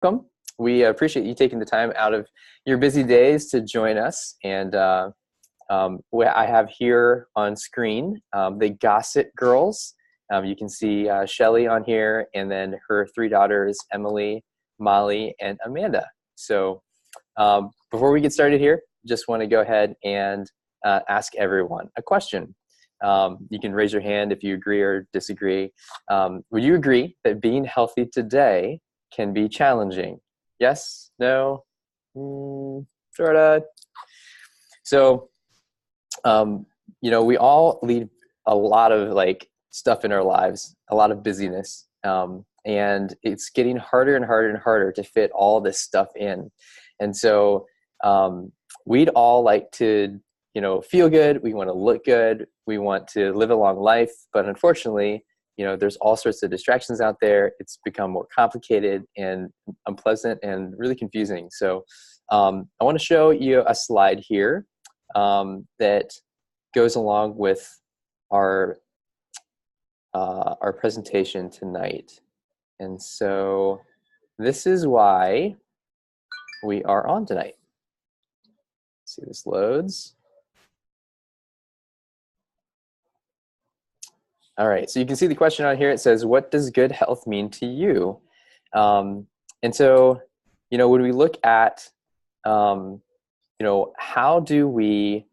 welcome. We appreciate you taking the time out of your busy days to join us. And I have here on screen the Gossett girls. You can see Shelly on here, and then her three daughters, Emily, Molly, and Amanda. So before we get started here, just want to go ahead and ask everyone a question. You can raise your hand if you agree or disagree. Would you agree that being healthy today can be challenging? Yes? No? Sort of. So, we all lead a lot of stuff in our lives, a lot of busyness. And it's getting harder and harder and harder to fit all this stuff in. And so we'd all like to, feel good. We want to look good. We want to live a long life. But unfortunately, there's all sorts of distractions out there. It's become more complicated and unpleasant and really confusing. So I want to show you a slide here that goes along with our presentation tonight. And so this is why we are on tonight. Let's see, this loads. All right, so you can see the question on here. It says, what does good health mean to you? And so, when we look at, how do we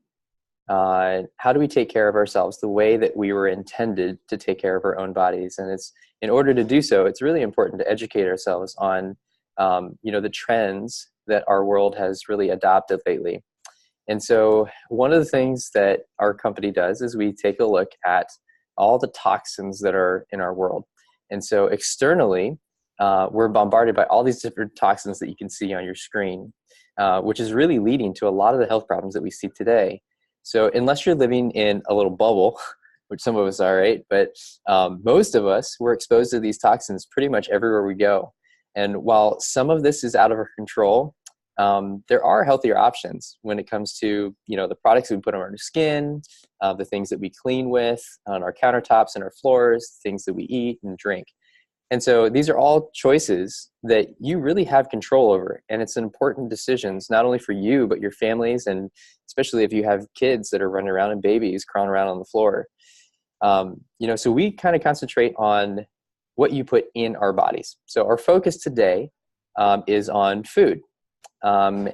take care of ourselves the way that we were intended to take care of our own bodies? And it's in order to do so, it's really important to educate ourselves on, the trends that our world has really adopted lately. And so one of the things that our company does is we take a look at all the toxins that are in our world. And so externally, we're bombarded by all these different toxins that you can see on your screen, which is really leading to a lot of the health problems that we see today. So unless you're living in a little bubble, which some of us are, right? But most of us, we're exposed to these toxins pretty much everywhere we go. And while some of this is out of our control, there are healthier options when it comes to, the products we put on our skin, the things that we clean with on our countertops and our floors, things that we eat and drink. And so these are all choices that you really have control over. And it's important decisions, not only for you, but your families, and especially if you have kids that are running around and babies crawling around on the floor. So we kind of concentrate on what you put in our bodies. So our focus today is on food. So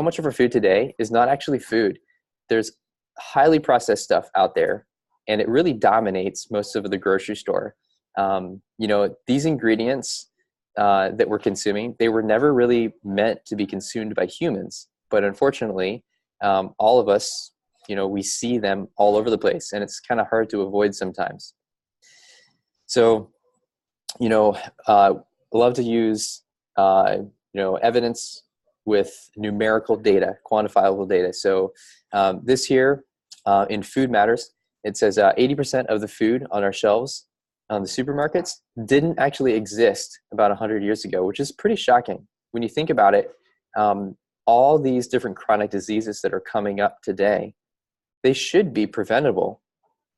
much of our food today is not actually food. There's highly processed stuff out there, and it really dominates most of the grocery store. These ingredients that we're consuming, they were never really meant to be consumed by humans. But unfortunately, all of us, we see them all over the place, and it's kind of hard to avoid sometimes. So, love to use, evidence with numerical data, quantifiable data. So this here in Food Matters, it says 80% of the food on our shelves on the supermarkets didn't actually exist about 100 years ago, which is pretty shocking. When you think about it, all these different chronic diseases that are coming up today, they should be preventable.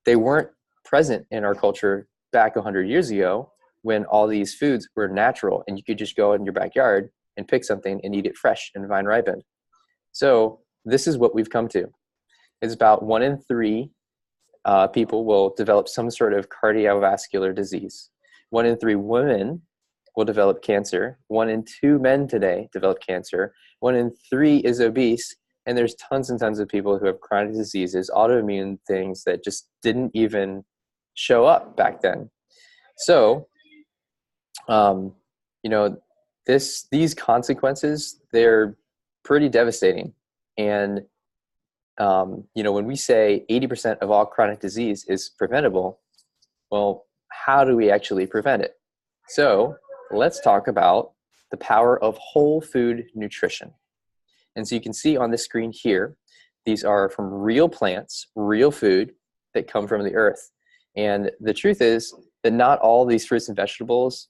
They weren't present in our culture back 100 years ago when all these foods were natural and you could just go in your backyard and pick something and eat it fresh and vine ripened. So this is what we've come to. It's about 1 in 3 people will develop some sort of cardiovascular disease. 1 in 3 women will develop cancer. 1 in 2 men today develop cancer. 1 in 3 is obese. And there's tons and tons of people who have chronic diseases, autoimmune things that just didn't even show up back then. So, these consequences, they're pretty devastating. And, when we say 80% of all chronic disease is preventable, well, how do we actually prevent it? So let's talk about the power of whole food nutrition. And so you can see on the screen here, these are from real plants, real food that come from the earth. And the truth is that not all these fruits and vegetables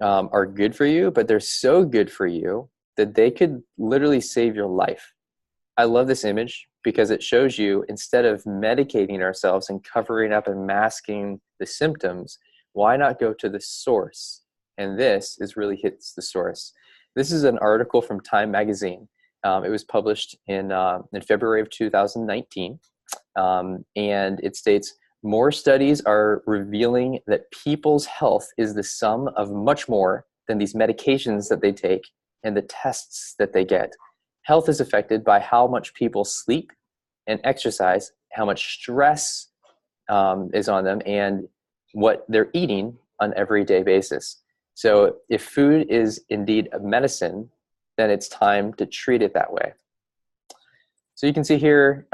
are good for you, but they're so good for you that they could literally save your life. I love this image because it shows you, instead of medicating ourselves and covering up and masking the symptoms, why not go to the source And this is really hits the source. This is an article from Time Magazine. It was published in February of 2019. And it states, more studies are revealing that people's health is the sum of much more than these medications that they take and the tests that they get. Health is affected by how much people sleep and exercise, how much stress is on them, and what they're eating on an everyday basis. So if food is indeed a medicine, then it's time to treat it that way. So you can see here,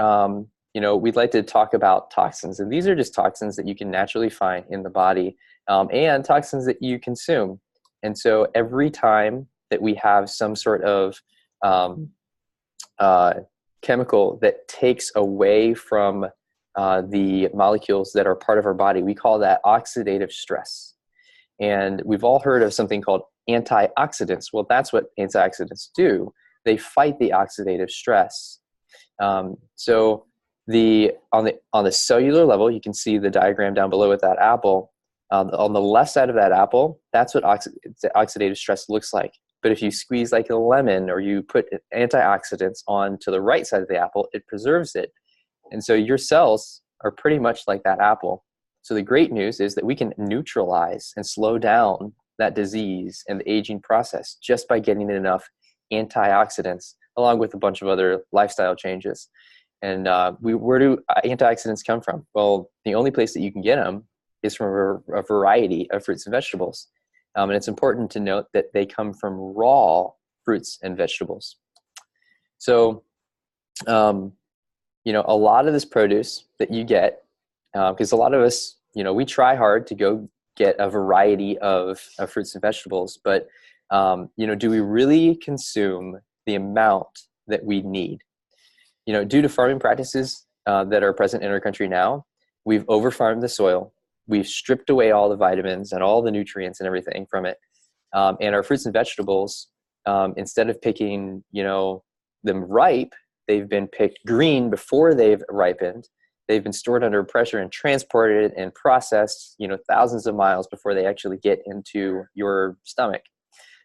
we'd like to talk about toxins, and these are just toxins that you can naturally find in the body, and toxins that you consume. And so every time that we have some sort of chemical that takes away from the molecules that are part of our body, we call that oxidative stress. And we've all heard of something called antioxidants. Well, that's what antioxidants do. They fight the oxidative stress. So on the cellular level, you can see the diagram down below with that apple. On the left side of that apple, that's what oxidative stress looks like. But if you squeeze like a lemon or you put antioxidants onto the right side of the apple, it preserves it. And so your cells are pretty much like that apple. So the great news is that we can neutralize and slow down that disease and the aging process just by getting enough antioxidants, along with a bunch of other lifestyle changes. And where do antioxidants come from? Well, the only place that you can get them is from a variety of fruits and vegetables. And it's important to note that they come from raw fruits and vegetables. So, a lot of this produce that you get, because a lot of us, we try hard to go get a variety of fruits and vegetables, but, do we really consume the amount that we need? Due to farming practices that are present in our country now, we've overfarmed the soil. We've stripped away all the vitamins and all the nutrients and everything from it. And our fruits and vegetables, instead of picking, them ripe, they've been picked green before they've ripened. They've been stored under pressure and transported and processed, thousands of miles before they actually get into your stomach.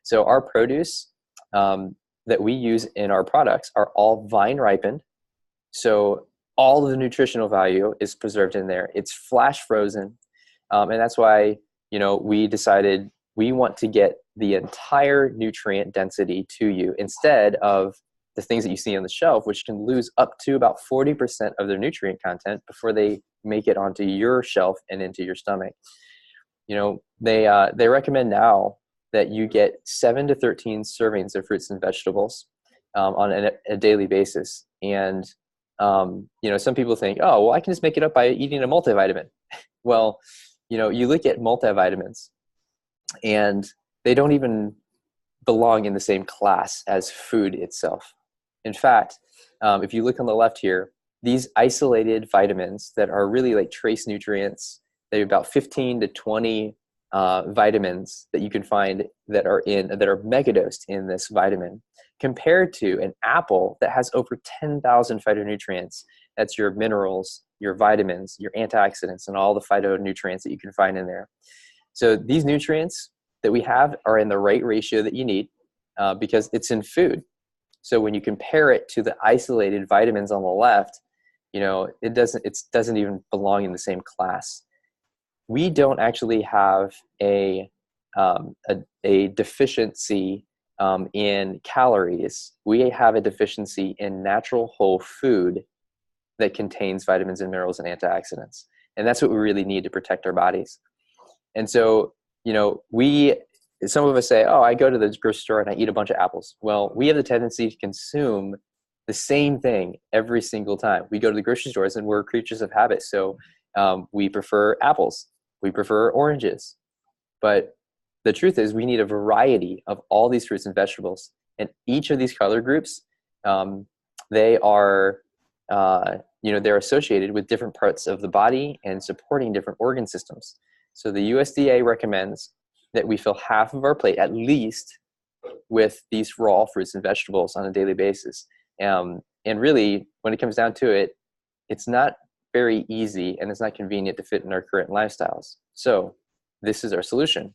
So our produce that we use in our products are all vine ripened. So all of the nutritional value is preserved in there. It's flash frozen. And that's why, we decided we want to get the entire nutrient density to you instead of the things that you see on the shelf, which can lose up to about 40% of their nutrient content before they make it onto your shelf and into your stomach. They recommend now that you get 7 to 13 servings of fruits and vegetables on a daily basis. And, some people think, oh, well, I can just make it up by eating a multivitamin. Well, you look at multivitamins and they don't even belong in the same class as food itself. In fact, if you look on the left here, these isolated vitamins that are really like trace nutrients, they have about 15 to 20 vitamins that you can find that are megadosed in this vitamin, compared to an apple that has over 10,000 phytonutrients. That's your minerals, your vitamins, your antioxidants, and all the phytonutrients that you can find in there. So these nutrients that we have are in the right ratio that you need because it's in food. So when you compare it to the isolated vitamins on the left, it doesn't even belong in the same class. We don't actually have a deficiency in calories. We have a deficiency in natural whole food that contains vitamins and minerals and antioxidants. And that's what we really need to protect our bodies. And so, some of us say, oh, I go to the grocery store and I eat a bunch of apples. Well, we have the tendency to consume the same thing every single time. We go to the grocery stores and we're creatures of habit. So we prefer apples. We prefer oranges. But the truth is we need a variety of all these fruits and vegetables. And each of these color groups, they are, they're associated with different parts of the body and supporting different organ systems. So the USDA recommends that we fill half of our plate at least with these raw fruits and vegetables on a daily basis. And really, when it comes down to it, it's not very easy and it's not convenient to fit in our current lifestyles. So this is our solution.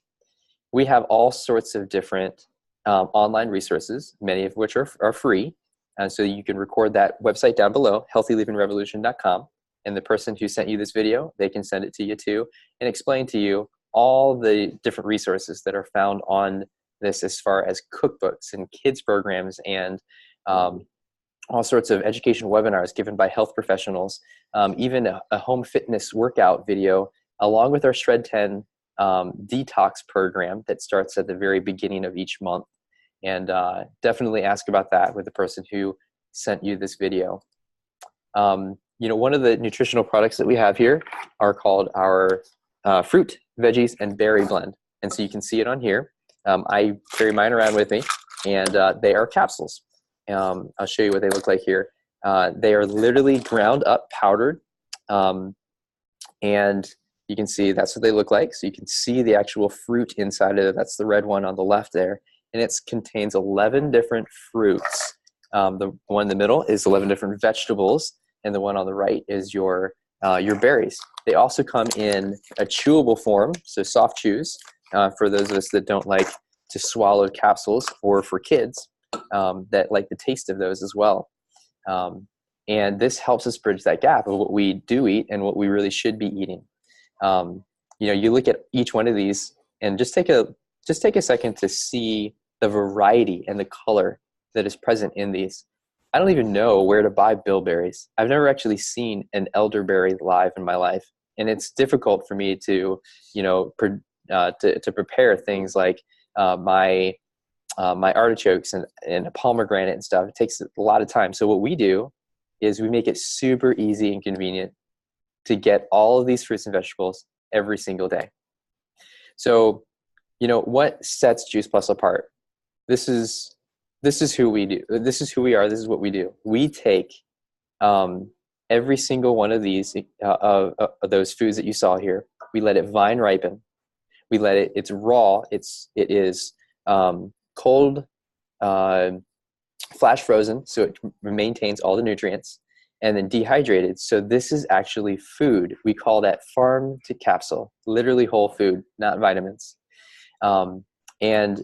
we have all sorts of different online resources, many of which are free. And so you can record that website down below, healthylivingrevolution.com. And the person who sent you this video, they can send it to you too and explain to you all the different resources that are found on this, as far as cookbooks and kids programs and all sorts of educational webinars given by health professionals, even a home fitness workout video, along with our Shred 10 detox program that starts at the very beginning of each month. And definitely ask about that with the person who sent you this video. One of the nutritional products that we have here are called our fruit, veggies, and berry blend. And so you can see it on here. I carry mine around with me, and they are capsules. I'll show you what they look like here. They are literally ground up, powdered, and you can see that's what they look like. So you can see the actual fruit inside of it. That's the red one on the left there. And it contains 11 different fruits. The one in the middle is 11 different vegetables, and the one on the right is your berries. They also come in a chewable form, so soft chews, for those of us that don't like to swallow capsules, or for kids that like the taste of those as well. And this helps us bridge that gap of what we do eat and what we really should be eating. You look at each one of these and just take a second to see the variety and the color that is present in these. I don't even know where to buy bilberries. I've never actually seen an elderberry live in my life, and it's difficult for me to prepare things like my artichokes and a pomegranate and stuff. It takes a lot of time. So what we do is we make it super easy and convenient to get all of these fruits and vegetables every single day. So, what sets Juice Plus apart? This is who we do. This is who we are. This is what we do. We take every single one of these of those foods that you saw here. We let it vine ripen. We let it. It's raw. It is cold, flash frozen, so it maintains all the nutrients, and then dehydrated. So this is actually food. We call that farm to capsule, literally whole food, not vitamins. And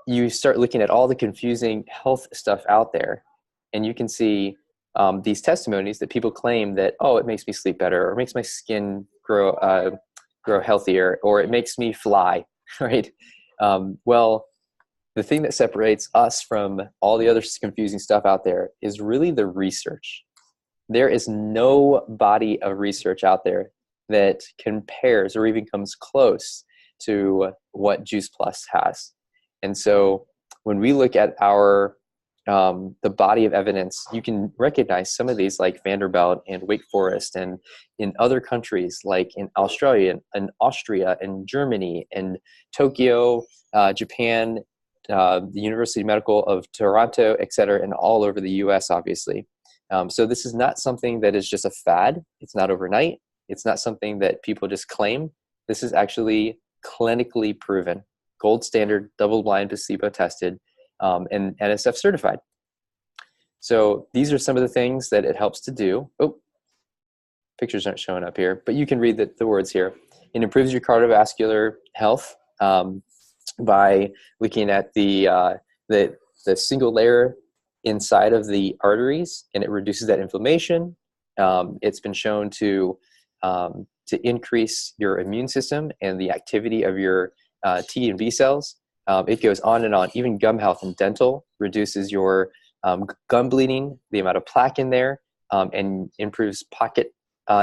you start looking at all the confusing health stuff out there, and you can see these testimonies that people claim that, oh, it makes me sleep better, or it makes my skin grow healthier, or it makes me fly, right? Well, the thing that separates us from all the other confusing stuff out there is really the research. There is no body of research out there that compares or even comes close to what Juice Plus has. And so when we look at the body of evidence, you can recognize some of these, like Vanderbilt and Wake Forest, and in other countries like in Australia and Austria and Germany and Tokyo, Japan, the University Medical of Toronto, et cetera, and all over the US, obviously. So this is not something that is just a fad. It's not overnight. It's not something that people just claim. This is actually clinically proven, gold standard, double-blind, placebo-tested, and NSF certified. So these are some of the things that it helps to do. Oh, pictures aren't showing up here, but you can read the words here. It improves your cardiovascular health by looking at the single layer inside of the arteries, and it reduces that inflammation. It's been shown to increase your immune system and the activity of your T and B cells. It goes on and on. Even gum health and dental reduces your gum bleeding, the amount of plaque in there, and improves pocket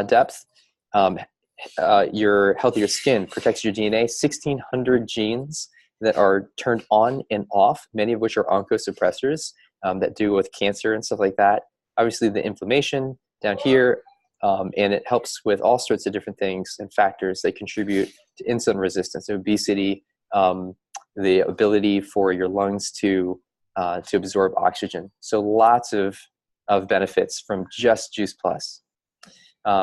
depth. Your healthier skin protects your DNA. 1,600 genes that are turned on and off, many of which are oncosuppressors that do with cancer and stuff like that. Obviously, the inflammation down here, and it helps with all sorts of different things and factors that contribute to insulin resistance, obesity, the ability for your lungs to absorb oxygen. So lots of benefits from just Juice Plus.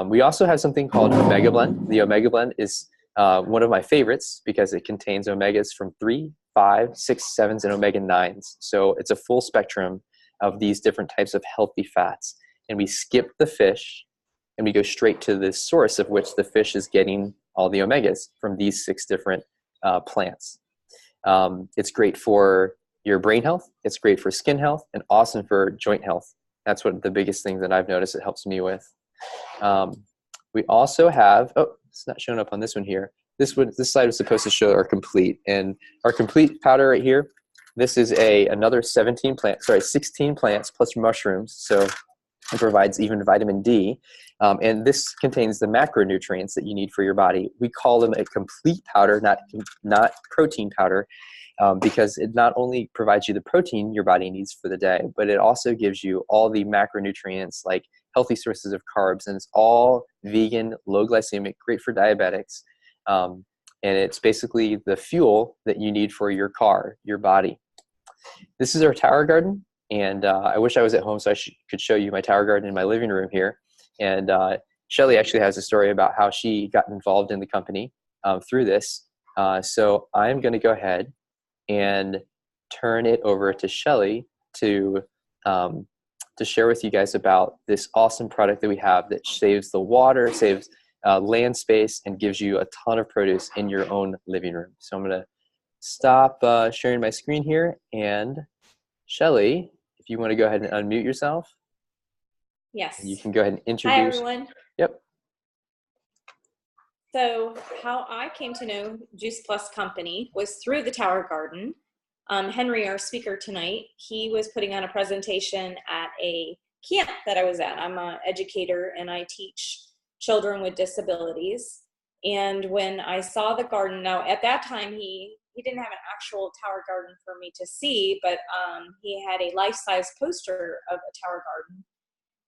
We also have something called Omega Blend. The Omega Blend is one of my favorites because it contains omegas from 3, 5, 6, 7s, and omega 9s. So it's a full spectrum of these different types of healthy fats. And we skip the fish and we go straight to the source of which the fish is getting all the omegas from these 6 different plants. It's great for your brain health. It's great for skin health and awesome for joint health. That's what the biggest thing that I've noticed it helps me with. We also have, oh, it's not showing up on this one here. This slide was supposed to show our complete, and our complete powder right here. This is another 16 plants plus mushrooms. So it provides even vitamin D. And this contains the macronutrients that you need for your body. We call them a complete powder, not protein powder, because it not only provides you the protein your body needs for the day, but it also gives you all the macronutrients like healthy sources of carbs. And it's all vegan, low glycemic, great for diabetics. And it's basically the fuel that you need for your car, your body. This is our tower garden. And I wish I was at home so I could show you my tower garden in my living room here. And Shelly actually has a story about how she got involved in the company through this. So I'm going to go ahead and turn it over to Shelly to share with you guys about this awesome product that we have that saves the water, saves land space, and gives you a ton of produce in your own living room. So I'm going to stop sharing my screen here, and Shelly, if you want to go ahead and unmute yourself. Yes. You can go ahead and introduce. Hi, everyone. Yep. So how I came to know Juice Plus Company was through the Tower Garden. Henry, our speaker tonight, he was putting on a presentation at a camp that I was at. I'm an educator and I teach children with disabilities. And when I saw the garden, now at that time he didn't have an actual tower garden for me to see, but he had a life-size poster of a tower garden.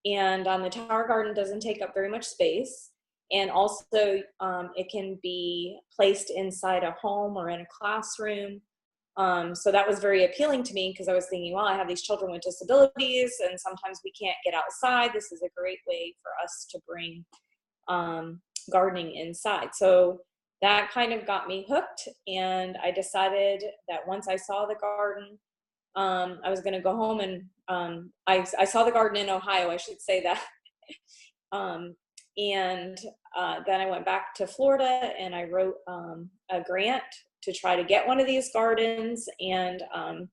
And the tower garden doesn't take up very much space. And also it can be placed inside a home or in a classroom. So that was very appealing to me because I was thinking, well, I have these children with disabilities and sometimes we can't get outside. This is a great way for us to bring gardening inside. So that kind of got me hooked, and I decided that once I saw the garden, I was going to go home and I saw the garden in Ohio, I should say that. And then I went back to Florida and I wrote a grant to try to get one of these gardens. And I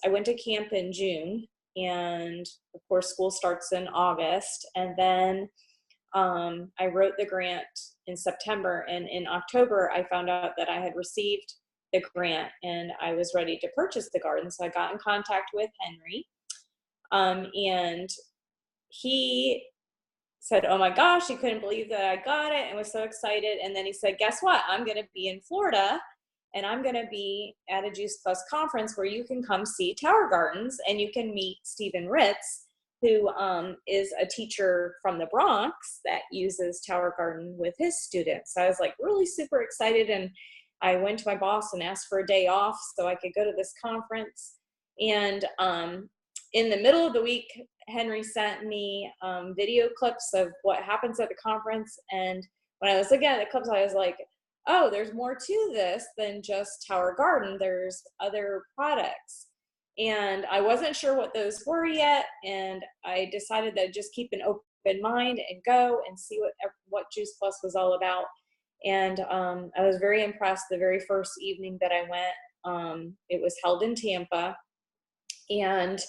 went to camp in June, and of course school starts in August. And then I wrote the grant in September, and in October I found out that I had received the grant and I was ready to purchase the garden. So I got in contact with Henry, and he said, oh my gosh, he couldn't believe that I got it and was so excited. And then he said, guess what? I'm going to be in Florida and I'm going to be at a Juice Plus conference where you can come see tower gardens and you can meet Stephen Ritz, who is a teacher from the Bronx that uses tower garden with his students. So I was like really super excited, and I went to my boss and asked for a day off so I could go to this conference. And in the middle of the week, Henry sent me video clips of what happens at the conference. And when I was looking at the clips, I was like, oh, there's more to this than just tower garden. There's other products. And I wasn't sure what those were yet. And I decided that I'd just keep an open mind and go and see what Juice Plus was all about. And I was very impressed the very first evening that I went. It was held in Tampa. And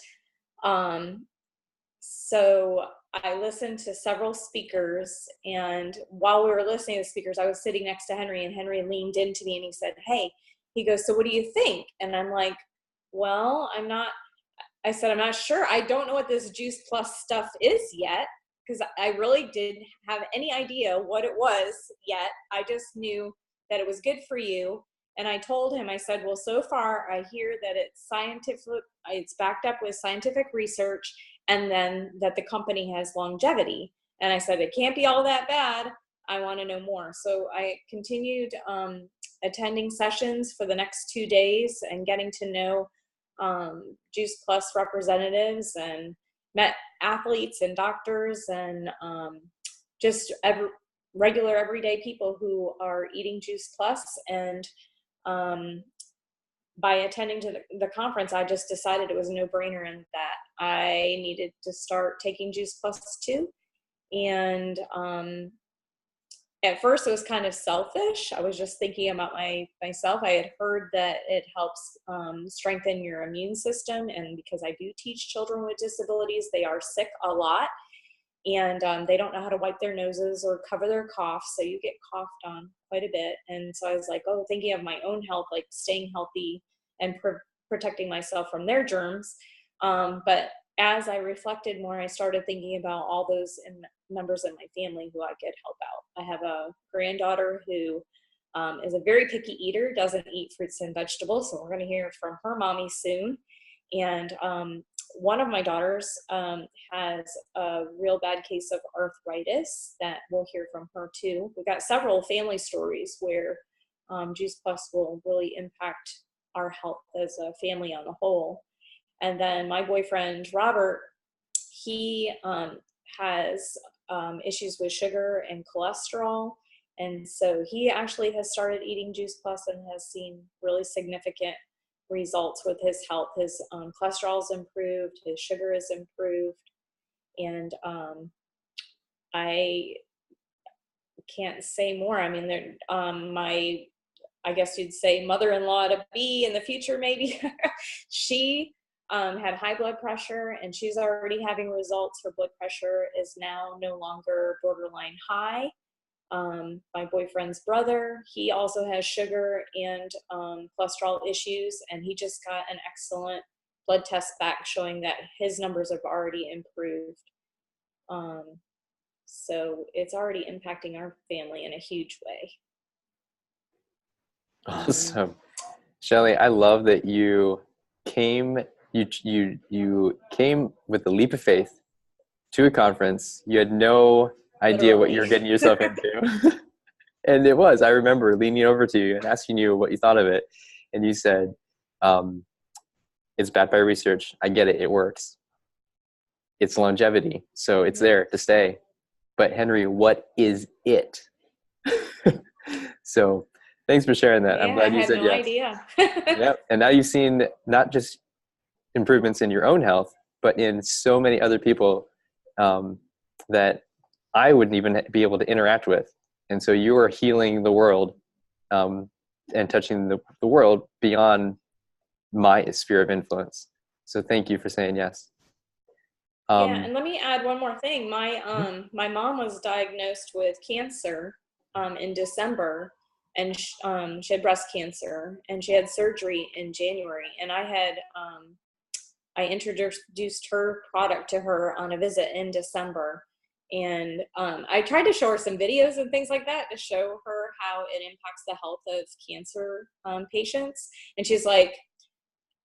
so I listened to several speakers. And while we were listening to the speakers, I was sitting next to Henry, and Henry leaned into me and he said, hey, he goes, so what do you think? And I'm like, well, I'm not sure. I don't know what this Juice Plus stuff is yet, because I really didn't have any idea what it was yet. I just knew that it was good for you. And I told him, I said, well, so far I hear that it's backed up with scientific research, and then that the company has longevity. And I said, it can't be all that bad. I want to know more. So I continued attending sessions for the next 2 days and getting to know Juice Plus representatives, and met athletes and doctors and just regular everyday people who are eating Juice Plus. And by attending to the conference, I just decided it was a no-brainer and that I needed to start taking Juice Plus too. And at first it was kind of selfish. I was just thinking about myself. I had heard that it helps strengthen your immune system. And because I do teach children with disabilities, they are sick a lot, and they don't know how to wipe their noses or cover their coughs. So you get coughed on quite a bit. And so I was like, oh, thinking of my own health, like staying healthy and protecting myself from their germs. But as I reflected more, I started thinking about all those members of my family who I could help out. I have a granddaughter who is a very picky eater, doesn't eat fruits and vegetables. So we're going to hear from her mommy soon. And one of my daughters has a real bad case of arthritis that we'll hear from her too. We've got several family stories where Juice Plus will really impact our health as a family on the whole. And then my boyfriend, Robert, he has issues with sugar and cholesterol. And so he actually has started eating Juice Plus and has seen really significant results with his health. His cholesterol's improved, his sugar is improved. And I can't say more. I mean, I guess you'd say mother-in-law to be in the future, maybe. She had high blood pressure, and she's already having results. Her blood pressure is now no longer borderline high. My boyfriend's brother, he also has sugar and cholesterol issues, and he just got an excellent blood test back showing that his numbers have already improved. So it's already impacting our family in a huge way. Awesome. Shelly, I love that you came with a leap of faith to a conference. You had no idea what you were getting yourself into. And I remember leaning over to you and asking you what you thought of it. And you said, it's backed by research. I get it. It works. It's longevity. So it's there to stay. But Henry, what is it? So thanks for sharing that. Yeah, I'm glad you said yes. Idea. Yep. And now you've seen not just improvements in your own health, but in so many other people that I wouldn't even be able to interact with. And so you are healing the world and touching the world beyond my sphere of influence. So thank you for saying yes. Yeah, and let me add one more thing. My mom was diagnosed with cancer in December, and she had breast cancer, and she had surgery in January. And I introduced her product to her on a visit in December. And I tried to show her some videos and things like that to show her how it impacts the health of cancer patients. And she's like,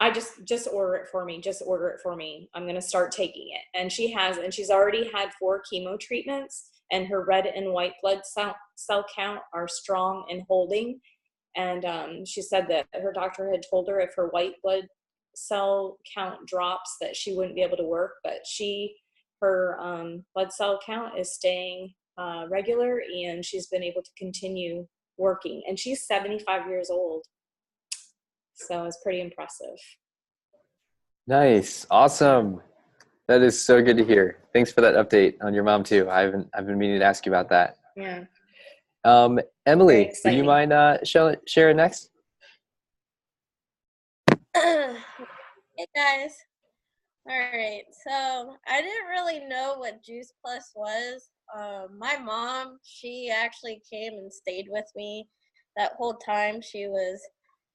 I just order it for me. Just order it for me. I'm going to start taking it. And she's already had 4 chemo treatments, and her red and white blood cell count are strong and holding. And she said that her doctor had told her if her white blood cell count drops that she wouldn't be able to work, but her blood cell count is staying regular, and she's been able to continue working. And she's 75 years old. So it's pretty impressive. Nice. Awesome. That is so good to hear. Thanks for that update on your mom too. I've been meaning to ask you about that. Yeah. Emily, would you mind sharing next? Hey guys. All right. So I didn't really know what Juice Plus was. My mom, she actually came and stayed with me that whole time she was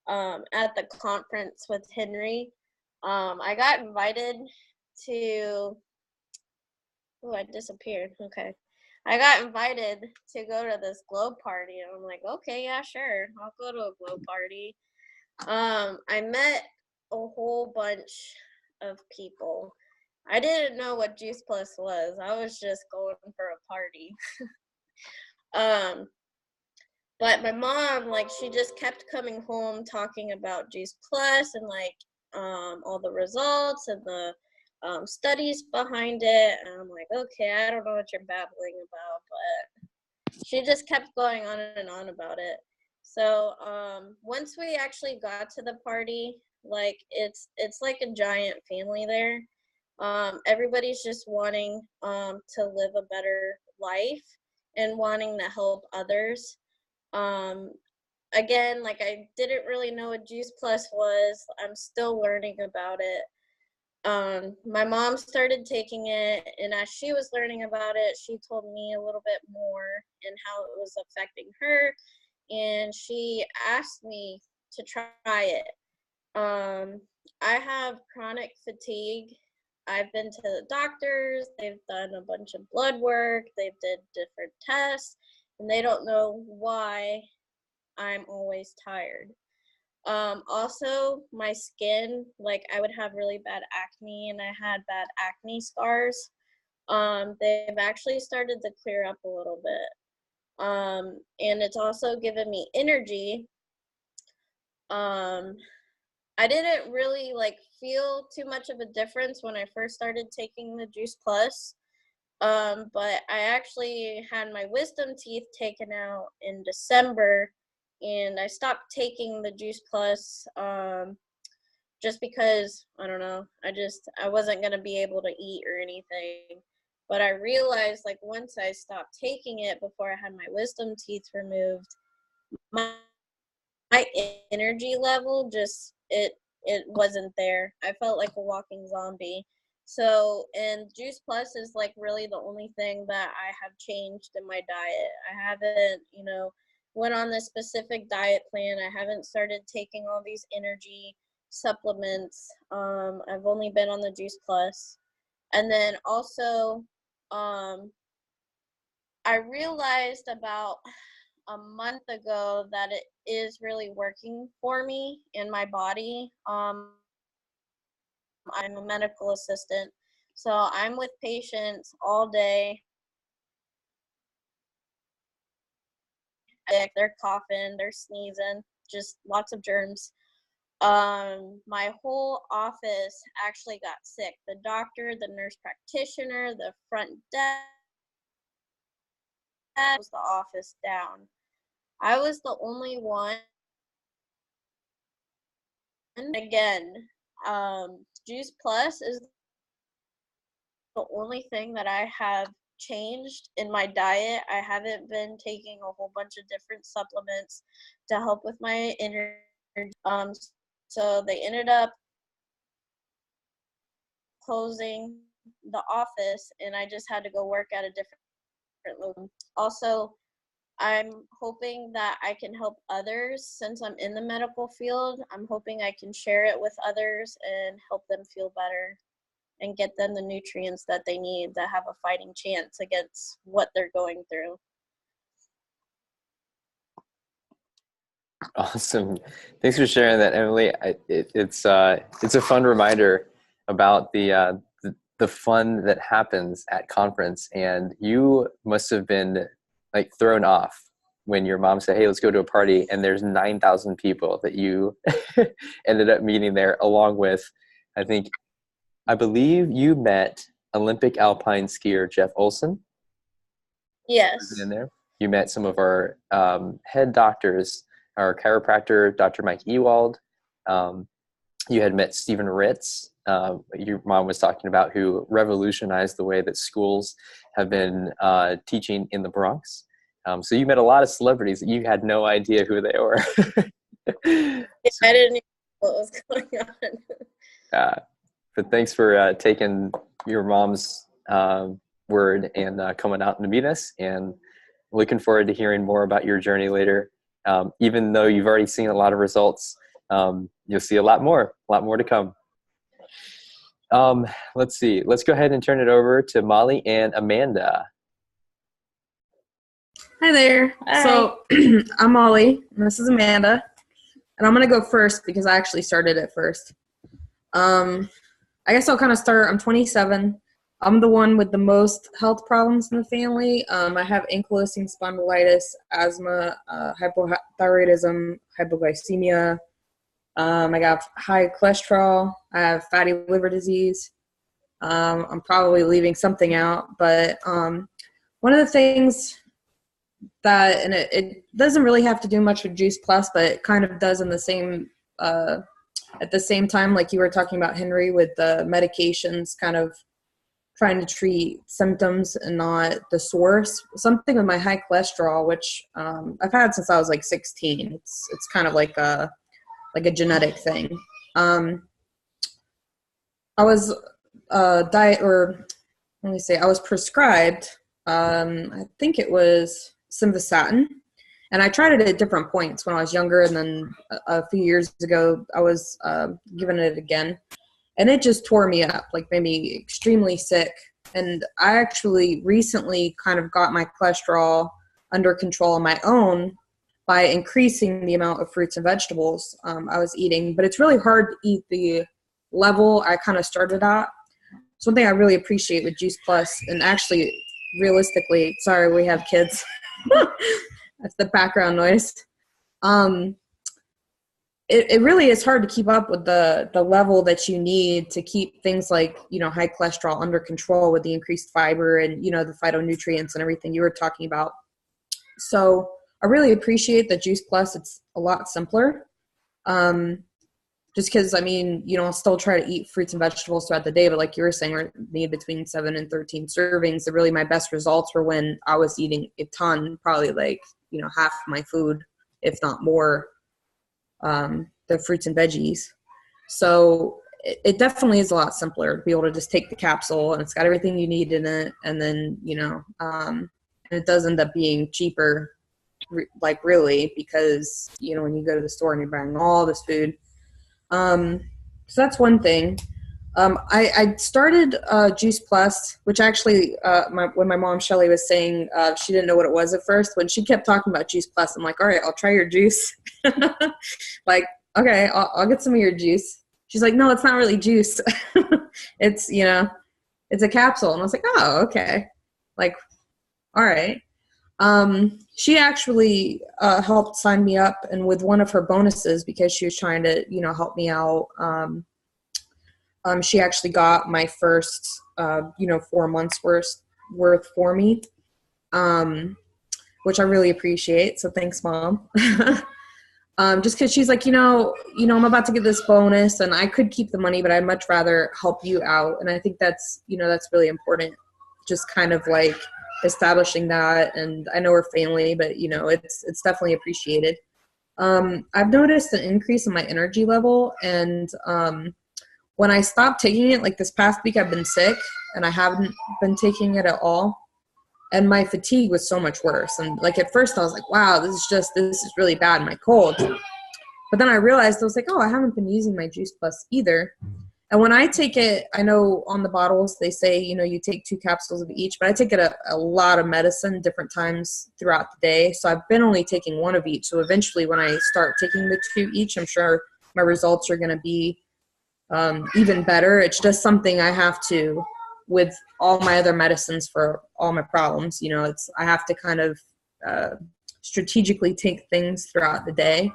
at the conference with Henry. I got invited to, I disappeared. Okay. I got invited to go to this glow party, and I'm like, okay, yeah, sure. I'll go to a glow party. I met a whole bunch of people. I didn't know what Juice Plus was. I was just going for a party. But my mom, like, she just kept coming home talking about Juice Plus and like all the results and the studies behind it. And I'm like, okay, I don't know what you're babbling about, but she just kept going on and on about it. So once we actually got to the party, like it's like a giant family there. Everybody's just wanting to live a better life, and wanting to help others. Again, like, I didn't really know what Juice Plus was. I'm still learning about it. My mom started taking it, and as she was learning about it, she told me a little bit more and how it was affecting her, and she asked me to try it. I have chronic fatigue. I've been to the doctors, they've done a bunch of blood work, they've did different tests, and they don't know why I'm always tired. Also, my skin, like, I would have really bad acne, and I had bad acne scars. They've actually started to clear up a little bit. And it's also given me energy. Um, I didn't really like feel too much of a difference when I first started taking the Juice Plus. But I actually had my wisdom teeth taken out in December, and I stopped taking the Juice Plus just because, I don't know, I wasn't going to be able to eat or anything. But I realized, like, once I stopped taking it before I had my wisdom teeth removed, my energy level just, it wasn't there. I felt like a walking zombie. So, and Juice Plus is like really the only thing that I have changed in my diet. I haven't, went on this specific diet plan. I haven't started taking all these energy supplements. I've only been on the Juice Plus. And then also, I realized about a month ago that it is really working for me in my body. I'm a medical assistant, so I'm with patients all day. They're coughing, they're sneezing, just lots of germs. My whole office actually got sick. The doctor, the nurse practitioner, the front desk, was the office down. I was the only one. Again, Juice Plus is the only thing that I have changed in my diet. I haven't been taking a whole bunch of different supplements to help with my energy. So they ended up closing the office, and I just had to go work at a different location. Also, I'm hoping that I can help others since I'm in the medical field. I'm hoping I can share it with others and help them feel better and get them the nutrients that they need to have a fighting chance against what they're going through. Awesome. Thanks for sharing that, Emily. It's a fun reminder about the fun that happens at conference, and you must have been like thrown off when your mom said, "Hey, let's go to a party," and there's 9,000 people that you ended up meeting there, along with, I believe you met Olympic alpine skier Jeff Olson. Yes. In there, you met some of our head doctors, our chiropractor, Dr. Mike Ewald. You had met Stephen Ritz, your mom was talking about, who revolutionized the way that schools have been teaching in the Bronx. So you met a lot of celebrities that you had no idea who they were. I didn't know what was going on. But thanks for taking your mom's word and coming out to meet us, and looking forward to hearing more about your journey later. Even though you've already seen a lot of results, you'll see a lot more to come. Let's see. Let's go ahead and turn it over to Molly and Amanda. Hi there. Hi. So I'm Molly, and this is Amanda. And I'm going to go first because I actually started it first. I guess I'll kind of start. I'm 27. I'm the one with the most health problems in the family. I have ankylosing spondylitis, asthma, hypothyroidism, hypoglycemia. I got high cholesterol. I have fatty liver disease. I'm probably leaving something out, but one of the things that, and it doesn't really have to do much with Juice Plus, but it kind of does in the same at the same time, like you were talking about, Henry, with the medications kind of trying to treat symptoms and not the source. Something with my high cholesterol, which I've had since I was like 16. It's kind of like a genetic thing. I was I was prescribed, I think it was simvastatin, and I tried it at different points when I was younger, and then a few years ago I was given it again, and it just tore me up, like made me extremely sick. And I actually recently kind of got my cholesterol under control on my own by increasing the amount of fruits and vegetables I was eating. But it's really hard to eat the level I kind of started at. So one thing I really appreciate with Juice Plus, and actually realistically, sorry, we have kids. That's the background noise. It really is hard to keep up with the level that you need to keep things like, high cholesterol under control with the increased fiber and, the phytonutrients and everything you were talking about. So I really appreciate the Juice Plus. It's a lot simpler. Just because, I'll still try to eat fruits and vegetables throughout the day, but like you were saying, we need between 7 and 13 servings. And really my best results were when I was eating a ton, probably like, half my food, if not more, the fruits and veggies. So it definitely is a lot simpler to be able to just take the capsule, and it's got everything you need in it. And then, and it does end up being cheaper, really, because, when you go to the store and you're buying all this food. So that's one thing. I started Juice Plus, which actually, when my mom Shelly was saying she didn't know what it was at first, when she kept talking about Juice Plus, I'm like, all right, I'll try your juice. Like, okay, I'll get some of your juice. She's like, no, it's not really juice. It's, it's a capsule. And I was like, oh, okay. Like, all right. She actually helped sign me up, and with one of her bonuses, because she was trying to, help me out, she actually got my first, 4 months worth for me, which I really appreciate. So thanks, Mom. Just because she's like, I'm about to get this bonus, and I could keep the money, but I'd much rather help you out. And I think that's, that's really important. Just kind of like establishing that. And I know we're family, but it's definitely appreciated. I've noticed an increase in my energy level, and when I stopped taking it, like this past week, I've been sick and I haven't been taking it at all. And my fatigue was so much worse. And like at first I was like, wow, this is really bad, my cold. But then I realized, I was like, oh, I haven't been using my Juice Plus either. And when I take it, I know on the bottles they say, you take 2 capsules of each, but I take it a lot of medicine different times throughout the day. So I've been only taking 1 of each. So eventually when I start taking the 2 each, I'm sure my results are going to be even better. It's just something I have to, with all my other medicines for all my problems, I have to kind of strategically take things throughout the day.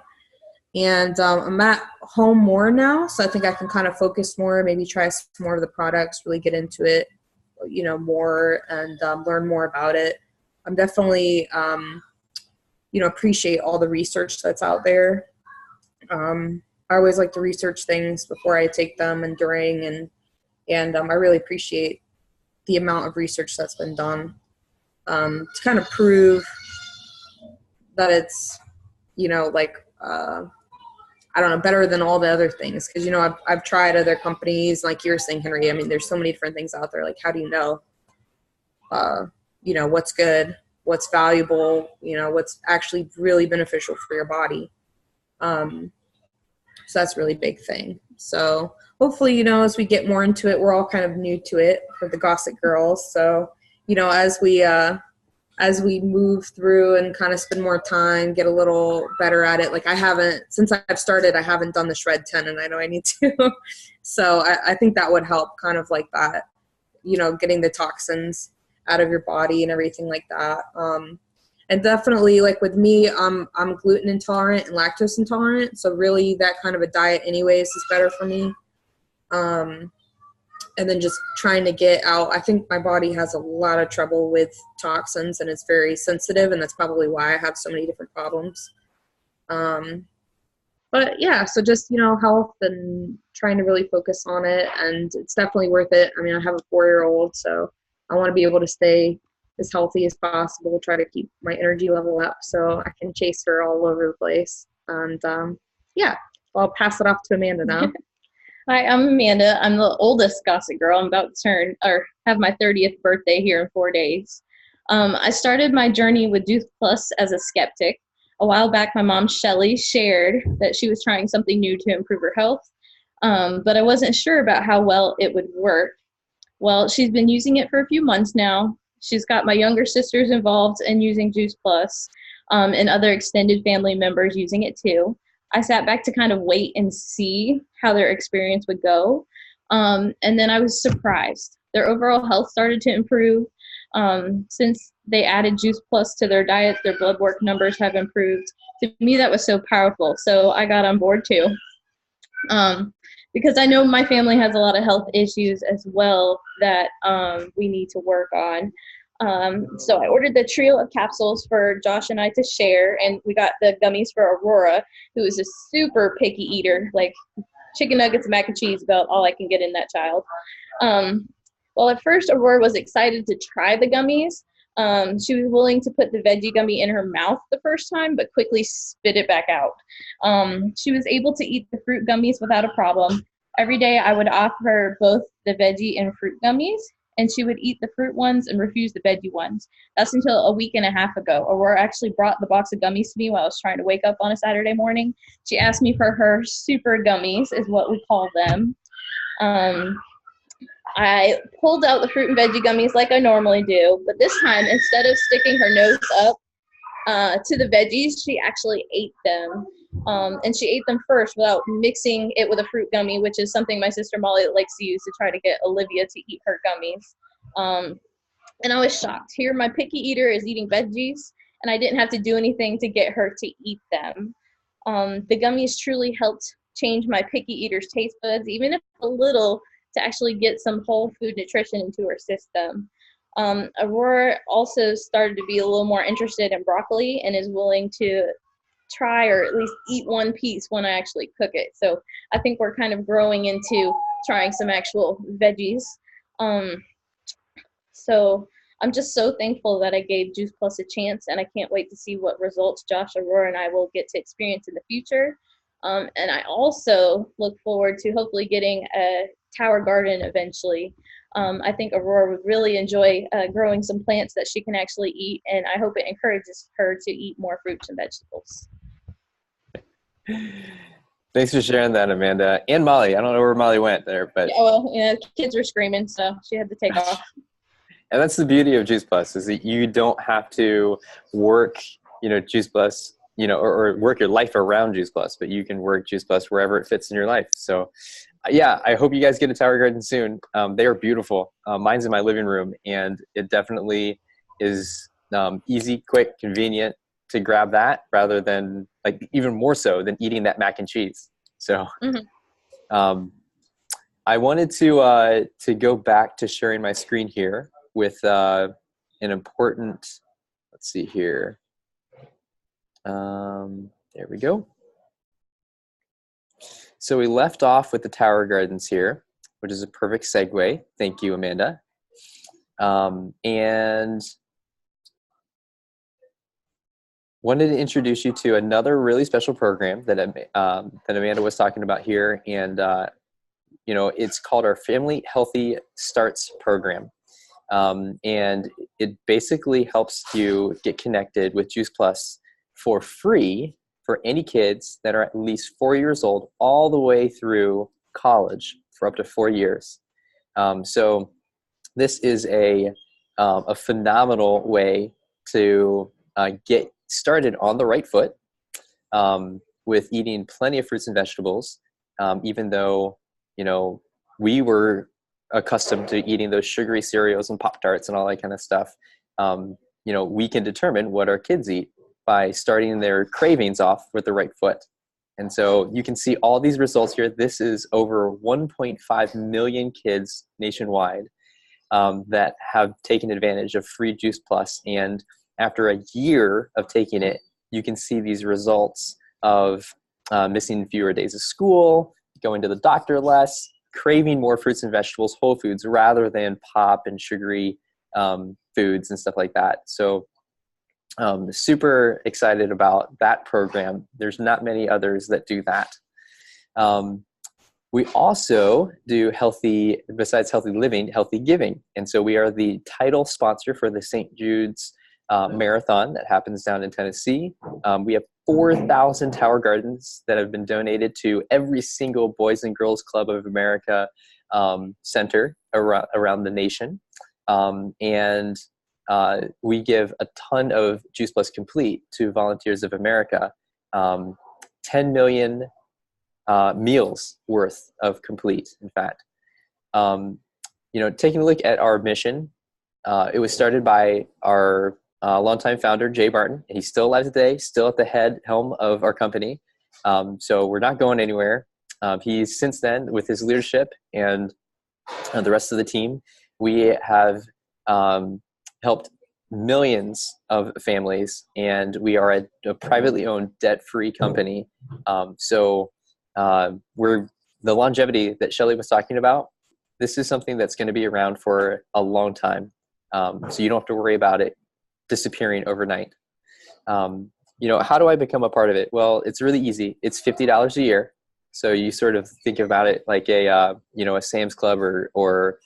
And I'm at home more now, so I think I can kind of focus more, maybe try some more of the products, really get into it, more, and learn more about it. I'm definitely, appreciate all the research that's out there. I always like to research things before I take them and during, and I really appreciate the amount of research that's been done to kind of prove that it's, I don't know, better than all the other things. Because, I've tried other companies, like you were saying, Henry. There's so many different things out there. Like, how do you know, what's good, what's valuable, what's actually really beneficial for your body. So that's a really big thing. So hopefully, as we get more into it, we're all kind of new to it for the Gossett girls. So, as we move through and kind of spend more time, get a little better at it. Like since I've started, I haven't done the shred 10, and I know I need to. So I think that would help, kind of like that, getting the toxins out of your body and everything like that. And definitely, like with me, I'm gluten intolerant and lactose intolerant. So really that kind of a diet anyways is better for me. And then just trying to get out, I think my body has a lot of trouble with toxins, and it's very sensitive, and that's probably why I have so many different problems. But yeah, so just, health and trying to really focus on it. And it's definitely worth it. I mean, I have a 4-year-old, so I want to be able to stay as healthy as possible, try to keep my energy level up so I can chase her all over the place. And yeah, I'll pass it off to Amanda now. Hi, I'm Amanda. I'm the oldest Gossett girl. I'm about to turn or have my 30th birthday here in 4 days. I started my journey with Juice Plus as a skeptic. A while back, my mom, Shelly, shared that she was trying something new to improve her health, but I wasn't sure about how well it would work. Well, she's been using it for a few months now. She's got my younger sisters involved in using Juice Plus, and other extended family members using it too. I sat back to kind of wait and see how their experience would go. And then I was surprised. Their overall health started to improve. Since they added Juice Plus to their diet, their blood work numbers have improved. To me, that was so powerful. So I got on board too. Because I know my family has a lot of health issues as well that we need to work on. So I ordered the trio of capsules for Josh and I to share, and we got the gummies for Aurora, who is a super picky eater, like chicken nuggets, mac and cheese, about all I can get in that child. Well, at first, Aurora was excited to try the gummies. She was willing to put the veggie gummy in her mouth the first time, but quickly spit it back out. She was able to eat the fruit gummies without a problem. Every day, I would offer her both the veggie and fruit gummies, and she would eat the fruit ones and refuse the veggie ones. That's until a week and a half ago. Aurora actually brought the box of gummies to me while I was trying to wake up on a Saturday morning. She asked me for her super gummies, is what we call them. I pulled out the fruit and veggie gummies like I normally do, but this time, instead of sticking her nose up to the veggies, she actually ate them. And she ate them first without mixing it with a fruit gummy, which is something my sister Molly likes to use to try to get Olivia to eat her gummies. And I was shocked. Here, my picky eater is eating veggies, and I didn't have to do anything to get her to eat them. The gummies truly helped change my picky eater's taste buds, even if a little, to actually get some whole food nutrition into her system. Aurora also started to be a little more interested in broccoli and is willing to try or at least eat one piece when I actually cook it. So I think we're kind of growing into trying some actual veggies. So I'm just so thankful that I gave Juice Plus a chance, and I can't wait to see what results Josh, Aurora, and I will get to experience in the future. And I also look forward to hopefully getting a tower garden eventually. I think Aurora would really enjoy growing some plants that she can actually eat, and I hope it encourages her to eat more fruits and vegetables. Thanks for sharing that, Amanda. And Molly. I don't know where Molly went there, but Yeah, well, kids were screaming, so she had to take off. And that's the beauty of Juice Plus, is that you don't have to work, Juice Plus, or work your life around Juice Plus, but you can work Juice Plus wherever it fits in your life. So yeah, I hope you guys get a tower garden soon. They are beautiful. Mine's in my living room, and it definitely is easy, quick, convenient to grab that, rather than, like, even more so than eating that mac and cheese. So I wanted to go back to sharing my screen here with an important, let's see here. There we go. So we left off with the tower gardens here, which is a perfect segue. Thank you, Amanda. And wanted to introduce you to another really special program that Amanda was talking about here. And, it's called our Family Healthy Starts program. And it basically helps you get connected with Juice Plus for free for any kids that are at least 4 years old, all the way through college for up to 4 years. So this is a phenomenal way to get started on the right foot with eating plenty of fruits and vegetables, even though, we were accustomed to eating those sugary cereals and Pop-Tarts and all that kind of stuff. We can determine what our kids eat by starting their cravings off with the right foot. And so you can see all these results here. This is over 1.5 million kids nationwide that have taken advantage of free Juice Plus. And after a year of taking it, you can see these results of missing fewer days of school, going to the doctor less, craving more fruits and vegetables, whole foods, rather than pop and sugary foods and stuff like that. So super excited about that program. There's not many others that do that. We also do besides healthy living, healthy giving. And so we are the title sponsor for the St. Jude's Marathon that happens down in Tennessee. We have 4,000 Tower Gardens that have been donated to every single Boys and Girls Club of America center around the nation. And we give a ton of Juice Plus Complete to Volunteers of America. 10 million meals worth of Complete, in fact. Taking a look at our mission, it was started by our longtime founder, Jay Barton. He's still alive today, still at the helm of our company. So we're not going anywhere. He's since then, with his leadership and the rest of the team, we have helped millions of families, and we are a privately owned, debt-free company. We're the longevity that Shelley was talking about. This is something that's going to be around for a long time. So you don't have to worry about it disappearing overnight. How do I become a part of it? Well, it's really easy. It's $50 a year. So you sort of think about it like a Sam's Club or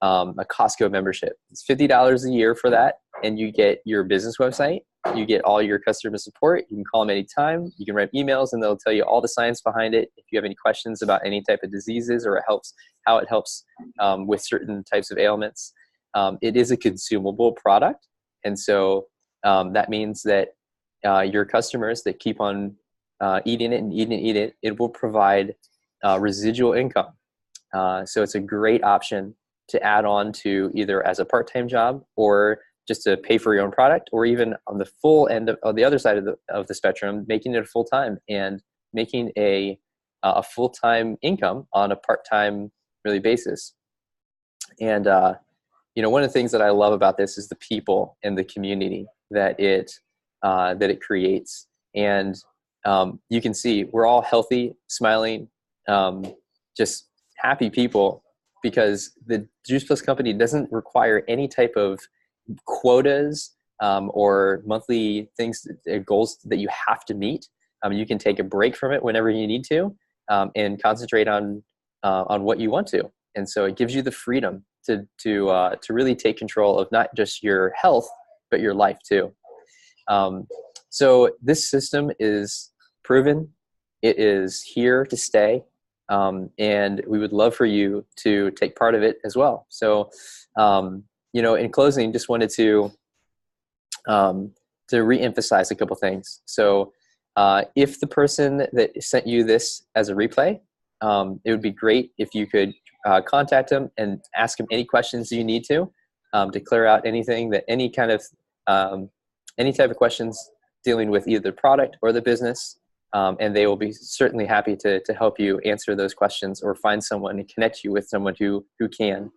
a Costco membership. It's $50 a year for that. And you get your business website. You get all your customer support. You can call them anytime. You can write emails and they'll tell you all the science behind it. If you have any questions about any type of diseases or how it helps with certain types of ailments. It is a consumable product. And so that means that your customers that keep on eating it, it will provide residual income. So it's a great option to add on to either as a part-time job or just to pay for your own product, or even on the full end of the other side of the spectrum, making it full-time and making a full-time income on a part-time really basis. And one of the things that I love about this is the people and the community that it creates. And you can see we're all healthy, smiling, just happy people, because the Juice Plus company doesn't require any type of quotas or monthly goals that you have to meet. You can take a break from it whenever you need to and concentrate on what you want to. And so it gives you the freedom to really take control of not just your health, but your life too. So this system is proven. It is here to stay. And we would love for you to take part of it as well. So, in closing, just wanted to reemphasize a couple things. So if the person that sent you this as a replay, it would be great if you could contact them and ask them any questions you need to clear out any type of questions dealing with either the product or the business. And they will be certainly happy to help you answer those questions or find someone and connect you with someone who can.